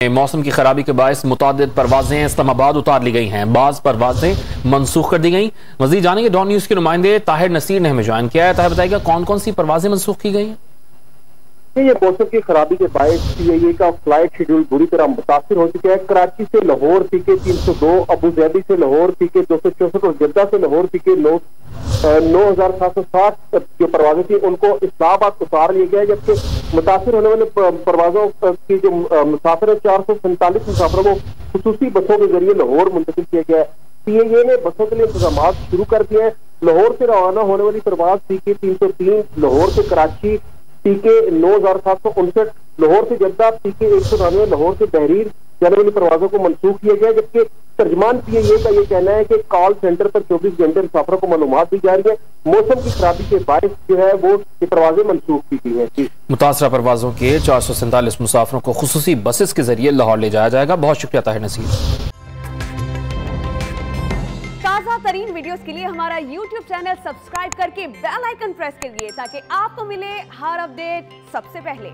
मौसम की खराबी के बायस मुतादिद परवाजें इस्लामाबाद उतार ली गई हैं। बाज परवाजें मनसूख कर दी गई। मजीद जानेंगे डॉन न्यूज के नुमाइंदे ताहिर नसीर ने हमें ज्वाइन किया है। ताहिर बताएगा कौन कौन सी परवाजें मनसूख की गई हैं। ये मौसम की खराबी के बायस सीआईए का फ्लाइट शेड्यूल बुरी तरह मुतासिर हो चुका है। कराची से लाहौर पीके 302, अबू धाबी से लाहौर पीके 264 और जद्दा से लाहौर पीके 9760 जो परवाजें थी उनको इस्लामाबाद उतार लिया गया है, जबकि मुतासिर होने वाले परवाजों की जो मुसाफिर है 447 मुसाफिरों को खुसूसी बसों के जरिए लाहौर मुंतकिल किया गया है। सीआईए ने बसों के लिए इंतजाम शुरू कर दिए हैं। लाहौर से रवाना होने वाली परवाज पीके 303, लाहौर से कराची पीके 9759, लाहौर से जद्दा पीके 199, लाहौर से बहरीन जाने वाली परवाजों को मनसूख किया गया, जबकि तर्जमान सीआईए का यह कहना है कि कॉल सेंटर पर 24 घंटे मुसाफिरों को मालूमात दी जा रही है। मौसम की खराबी के बायस जो है वो ये परवाजें मनसूख की गई है। मुतासरा परवाजों के 447 मुसाफिरों को खुसूसी बसेस के जरिए लाहौर ले जाया जाएगा। बहुत शुक्रिया ताहिर नसीर। ताज़ा तरीन वीडियोस के लिए हमारा YouTube चैनल सब्सक्राइब करके बेल आइकन प्रेस करिए ताकि आपको मिले हर अपडेट सबसे पहले।